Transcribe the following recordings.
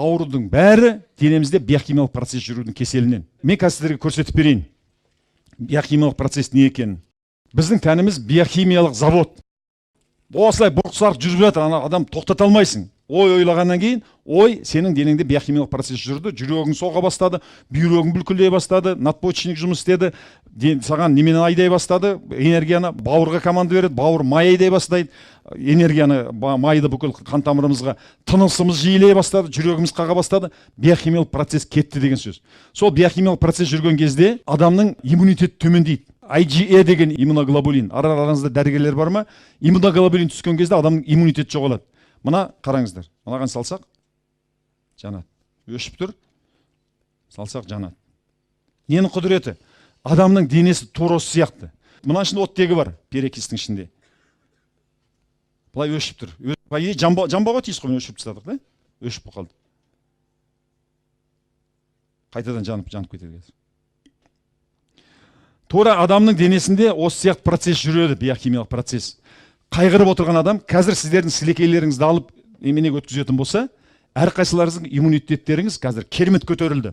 Аурудың бәрі денемізде биохимиялық процесс жүрудің кеселінен. Мен қазір сіздерге көрсетіп берейін. Биохимиялық процесс не екенін. Біздің тәніміз биохимиялық завод. Осылай бұрқ-сарқ жүріп жатыр, адам тоқтата алмайсың. Ой ойлағаннан кейін, ой сенің денеңде биохимиялық процесс жүрді, жүрегің соға бастады, бүйрегің бүлкілдей бастады, надпочечник жұмыс істеді, саған немен айдай бастады, энергияны бауырға команда береді, бауыр май айдай бастайды, энергияны майды бүкіл қан тамырымызға, тынысымыз жиілей бастады, жүрегіміз қаға бастады, биохимиялық процесс кетті деген сөз. Сол биохимиялық процесс жүрген кезде адамның иммунитеті төмендейді. IgE деген иммуноглобулин, араңызда дәрігерлер бар ма? Иммуноглобулин түскен кезде адамның иммунитеті жоғалады. Мына қараңыздар, мынаған салсақ жанады, өшіп тұр, салсақ жанады. Ненің құдіреті? Адамның денесі тура осы сияқты. Мына ішінде оттегі бар, перекистің ішінде. Бұлай өшіп тұр. Жамбауға тиіс қой, өшіп тастадық, да? Өшіп қалды. Қайтадан жанып кетеді. Тура адамның денесінде осы сияқты процесс жүреді, биохимиялық процесс. Қайғырып отырған адам, қазір сіздердің сілекейлеріңізді алып неменеге өткізетін болса, әрқайсыларыңыздың иммунитеттеріңіз қазір керемет көтерілді.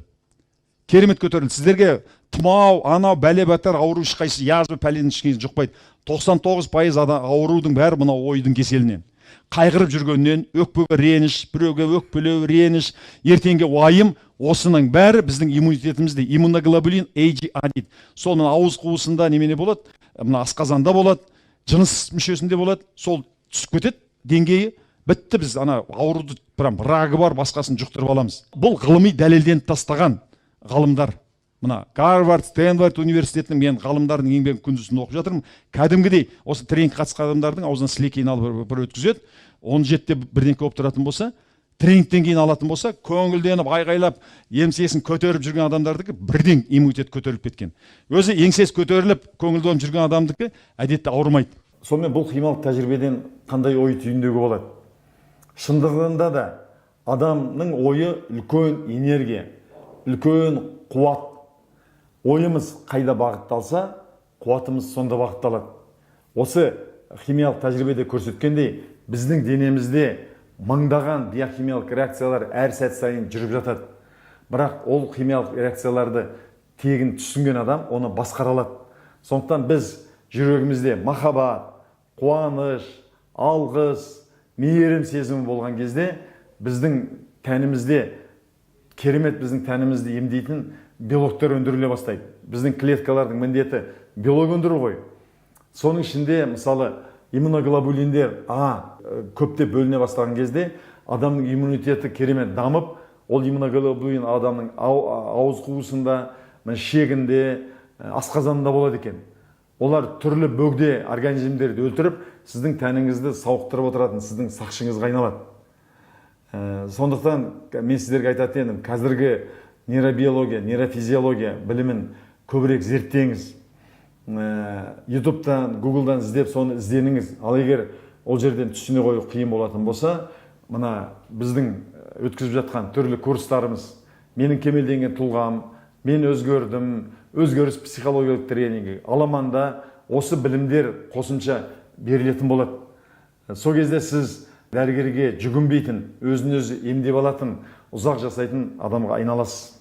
Керемет көтерілді. Сіздерге тұмау, анау, бәле-бәтер ауру ешқайсысы язбы пәленің ешқайсысы жұқпайды. 99% аурудың бәрі мына ойдың кеселінен. Қайғырып жүргеннен, өкпеге реніш, біреуге өкпелеу, реніш, ертеңге уайым, осының бәрі біздің иммунитетімізде иммуноглобулин IgA дейді. Сол мына ауыз қуысында немене болады, мына асқазанда болады, жыныс мүшесінде болады, сол түсіп кетеді, деңгейі бітті, біз ана ауруды рагы бар, басқасын жұқтырып аламыз. Бұл ғылыми дәлелденіп тастаған ғалымдар. Мына Гарвард, Стэнфорд университетінің мен ғалымдардың еңбегін күндізін оқып жатырмын. Кәдімгідей осы тренинг қатысқан адамдардың аузынан сілекейін алып бір өткізеді. 17-те бірдеңке болып тұратын болса, тренингтен кейін алатын болса, көңілденіп, айғайлап, еңсесін көтеріп жүрген адамдардікі бірден иммунитет көтеріліп кеткен. Өзі еңсесі көтеріліп, көңілденіп жүрген адамдікі әдетте ауырмайды. Сонымен бұл химиялық тәжірибеден қандай ой түйіндеуге болады? Шындығында да адамның ойы үлкен энергия, үлкен қуат. Ойымыз қайда бағытталса, қуатымыз сонда бағытталады. Осы химиялық тәжірибеде көрсеткендей, біздің денемізде мыңдаған биохимиялық реакциялар әр сәт сайын жүріп жатады. Бірақ ол химиялық реакцияларды тегін түсінген адам оны басқара алады. Сондықтан біз жүрегімізде махаббат, қуаныш, алғыс, мейірім сезімі болған кезде біздің тәнімізде керемет біздің тәнімізді емдейтін белоктар өндіріле бастайды. Біздің клеткалардың міндеті белок өндіру ғой. Соның ішінде мысалы иммуноглобулиндер көптеп бөліне бастаған кезде адамның иммунитеті керемет дамып, ол иммуноглобулин адамның ауыз қуысында, шегінде, асқазанында болады екен. Олар түрлі бөгде организмдерді өлтіріп, сіздің тәніңізді сауықтырып отыратын, сіздің сақшыңызға айналады. Сондықтан мен сіздерге айтатын едім, қазіргі нейробиология, нейрофизиология білімін көбірек зерттеңіз. YouTube'дан, Google'дан іздеп, соны ізденіңіз. Ал егер ол жерден түсіне қою қиын болатын болса, мына біздің өткізіп жатқан түрлі курстарымыз, менің кемелденген тұлғам, мен өзгердім, өзгеріс психологиялық тренингі, аламанда осы білімдер қосымша берілетін болады. Сол кезде сіз дәрігерге жүгінбейтін, өзін өзі емдеп алатын, ұзақ жасайтын адамға айналасыз.